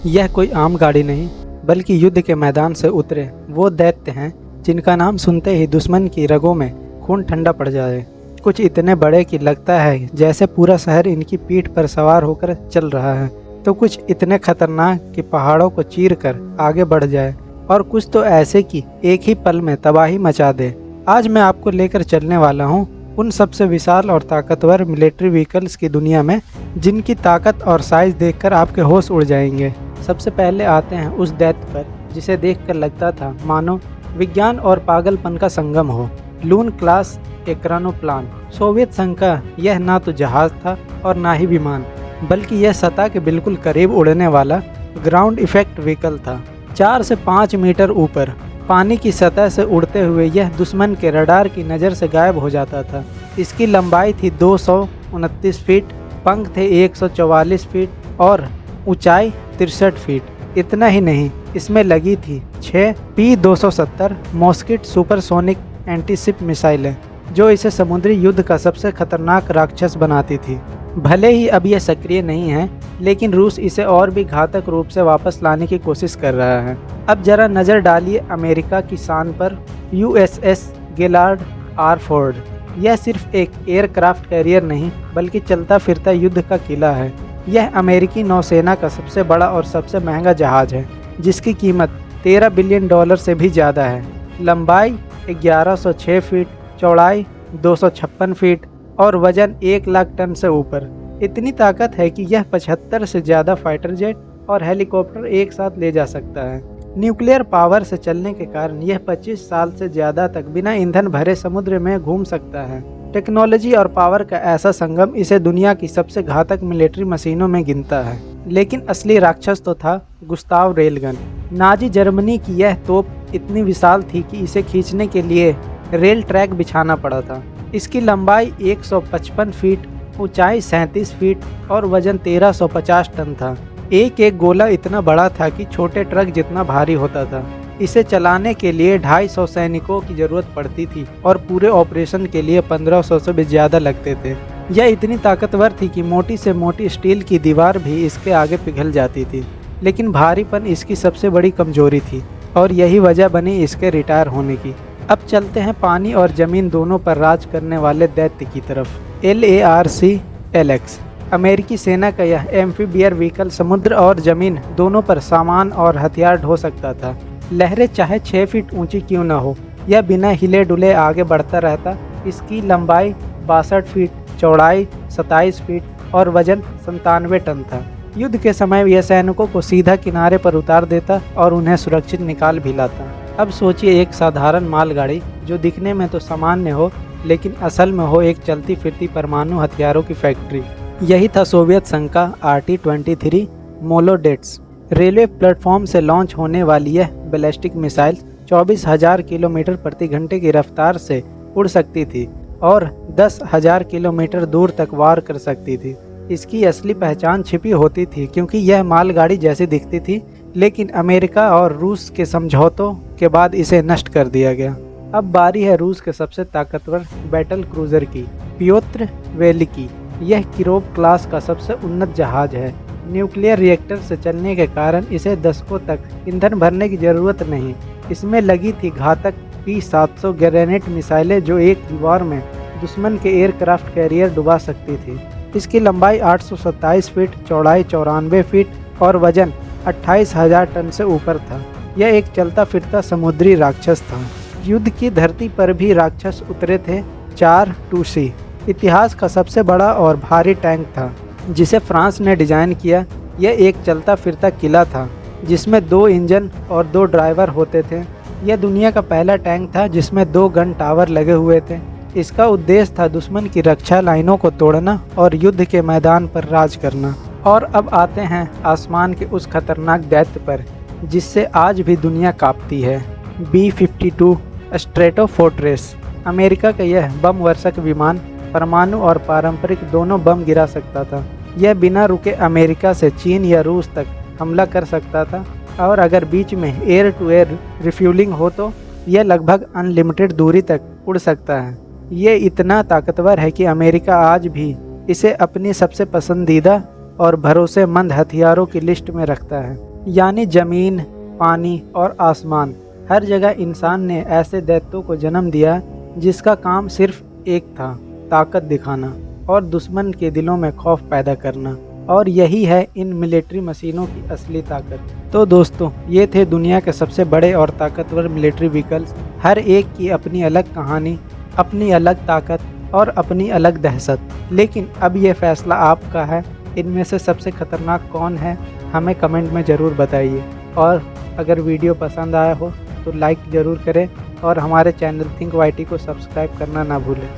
यह कोई आम गाड़ी नहीं, बल्कि युद्ध के मैदान से उतरे वो दैत्य हैं जिनका नाम सुनते ही दुश्मन की रगों में खून ठंडा पड़ जाए। कुछ इतने बड़े कि लगता है जैसे पूरा शहर इनकी पीठ पर सवार होकर चल रहा है, तो कुछ इतने खतरनाक कि पहाड़ों को चीर कर आगे बढ़ जाए, और कुछ तो ऐसे कि एक ही पल में तबाही मचा दे। आज मैं आपको लेकर चलने वाला हूँ उन सबसे विशाल और ताकतवर मिलिट्री व्हीकल्स की दुनिया में, जिनकी ताकत और साइज देखकर आपके होश उड़ जाएंगे। सबसे पहले आते हैं उस दैत्य पर जिसे देखकर लगता था मानो विज्ञान और पागलपन का संगम हो। लून क्लास एक्रानोप्लान। सोवियत संघ का यह ना तो जहाज था और ना ही विमान, बल्कि यह सतह के बिल्कुल करीब उड़ने वाला ग्राउंड इफेक्ट व्हीकल था। 4 से 5 मीटर ऊपर पानी की सतह से उड़ते हुए यह दुश्मन के रडार की नज़र से गायब हो जाता था। इसकी लंबाई थी 229 फीट, पंख थे 144 फीट और ऊंचाई 63 फीट। इतना ही नहीं, इसमें लगी थी 6 P-270 मॉस्किट सुपरसोनिक एंटीशिप मिसाइलें, जो इसे समुद्री युद्ध का सबसे खतरनाक राक्षस बनाती थी। भले ही अब यह सक्रिय नहीं है, लेकिन रूस इसे और भी घातक रूप से वापस लाने की कोशिश कर रहा है। अब जरा नज़र डालिए अमेरिका की शान पर, USS गेलार्ड आर फोर्ड। यह सिर्फ एक एयरक्राफ्ट कैरियर नहीं, बल्कि चलता फिरता युद्ध का किला है। यह अमेरिकी नौसेना का सबसे बड़ा और सबसे महंगा जहाज है, जिसकी कीमत $13 बिलियन से भी ज़्यादा है। लंबाई 1106 फीट, चौड़ाई 256 फीट और वजन 1 लाख टन से ऊपर। इतनी ताकत है कि यह 75 से ज़्यादा फाइटर जेट और हेलीकॉप्टर एक साथ ले जा सकता है। न्यूक्लियर पावर से चलने के कारण यह 25 साल से ज़्यादा तक बिना ईंधन भरे समुद्र में घूम सकता है। टेक्नोलॉजी और पावर का ऐसा संगम इसे दुनिया की सबसे घातक मिलिट्री मशीनों में गिनता है। लेकिन असली राक्षस तो था गुस्ताव रेलगन। नाजी जर्मनी की यह तोप इतनी विशाल थी कि इसे खींचने के लिए रेल ट्रैक बिछाना पड़ा था। इसकी लंबाई 155 फीट, ऊंचाई 37 फीट और वजन 1350 टन था। एक एक गोला इतना बड़ा था कि छोटे ट्रक जितना भारी होता था। इसे चलाने के लिए 250 सैनिकों की जरूरत पड़ती थी और पूरे ऑपरेशन के लिए 1500 से भी ज़्यादा लगते थे। यह इतनी ताकतवर थी कि मोटी से मोटी स्टील की दीवार भी इसके आगे पिघल जाती थी। लेकिन भारीपन इसकी सबसे बड़ी कमजोरी थी और यही वजह बनी इसके रिटायर होने की। अब चलते हैं पानी और ज़मीन दोनों पर राज करने वाले दैत्य की तरफ। LARC-LX। अमेरिकी सेना का यह एम्फीबियर व्हीकल समुद्र और ज़मीन दोनों पर सामान और हथियार ढो सकता था। लहरें चाहे 6 फीट ऊंची क्यों न हो, यह बिना हिले डुले आगे बढ़ता रहता। इसकी लंबाई 62 फीट, चौड़ाई 27 फीट और वजन 97 टन था। युद्ध के समय यह सैनिकों को सीधा किनारे पर उतार देता और उन्हें सुरक्षित निकाल भी लाता। अब सोचिए एक साधारण मालगाड़ी जो दिखने में तो सामान्य हो, लेकिन असल में हो एक चलती फिरती परमाणु हथियारों की फैक्ट्री। यही था सोवियत संघ का RT-23 मोलोडेट्स। रेलवे प्लेटफॉर्म से लॉन्च होने वाली यह बैलिस्टिक मिसाइल 24,000 किलोमीटर प्रति घंटे की रफ्तार से उड़ सकती थी और 10,000 किलोमीटर दूर तक वार कर सकती थी। इसकी असली पहचान छिपी होती थी क्योंकि यह मालगाड़ी जैसी दिखती थी, लेकिन अमेरिका और रूस के समझौतों के बाद इसे नष्ट कर दिया गया। अब बारी है रूस के सबसे ताकतवर बैटल क्रूजर की, पियोत्र वेलिकी। यह किरोव क्लास का सबसे उन्नत जहाज है। न्यूक्लियर रिएक्टर से चलने के कारण इसे दशकों तक ईंधन भरने की जरूरत नहीं। इसमें लगी थी घातक P-700 ग्रेनेड मिसाइलें जो एक ही बार में दुश्मन के एयरक्राफ्ट कैरियर डुबा सकती थी। इसकी लंबाई 827 फीट, चौड़ाई 94 फीट और वजन 28,000 टन से ऊपर था। यह एक चलता फिरता समुद्री राक्षस था। युद्ध की धरती पर भी राक्षस उतरे थे। 4-2C इतिहास का सबसे बड़ा और भारी टैंक था, जिसे फ्रांस ने डिज़ाइन किया। यह एक चलता फिरता किला था जिसमें 2 इंजन और 2 ड्राइवर होते थे। यह दुनिया का पहला टैंक था जिसमें 2 गन टावर लगे हुए थे। इसका उद्देश्य था दुश्मन की रक्षा लाइनों को तोड़ना और युद्ध के मैदान पर राज करना। और अब आते हैं आसमान के उस खतरनाक दैत्य पर जिससे आज भी दुनिया कांपती है। B-52 Stratofortress. अमेरिका का यह बम वर्षक विमान परमाणु और पारंपरिक दोनों बम गिरा सकता था। यह बिना रुके अमेरिका से चीन या रूस तक हमला कर सकता था, और अगर बीच में एयर टू एयर रिफ्यूलिंग हो तो यह लगभग अनलिमिटेड दूरी तक उड़ सकता है। ये इतना ताकतवर है कि अमेरिका आज भी इसे अपनी सबसे पसंदीदा और भरोसेमंद हथियारों की लिस्ट में रखता है। यानी जमीन, पानी और आसमान, हर जगह इंसान ने ऐसे दैत्यों को जन्म दिया जिसका काम सिर्फ एक था, ताकत दिखाना और दुश्मन के दिलों में खौफ पैदा करना। और यही है इन मिलिट्री मशीनों की असली ताकत। तो दोस्तों, ये थे दुनिया के सबसे बड़े और ताकतवर मिलिट्री व्हीकल्स। हर एक की अपनी अलग कहानी, अपनी अलग ताकत और अपनी अलग दहशत। लेकिन अब ये फैसला आपका है, इनमें से सबसे खतरनाक कौन है, हमें कमेंट में ज़रूर बताइए। और अगर वीडियो पसंद आया हो तो लाइक ज़रूर करें और हमारे चैनल थिंक वाईटी को सब्सक्राइब करना ना भूलें।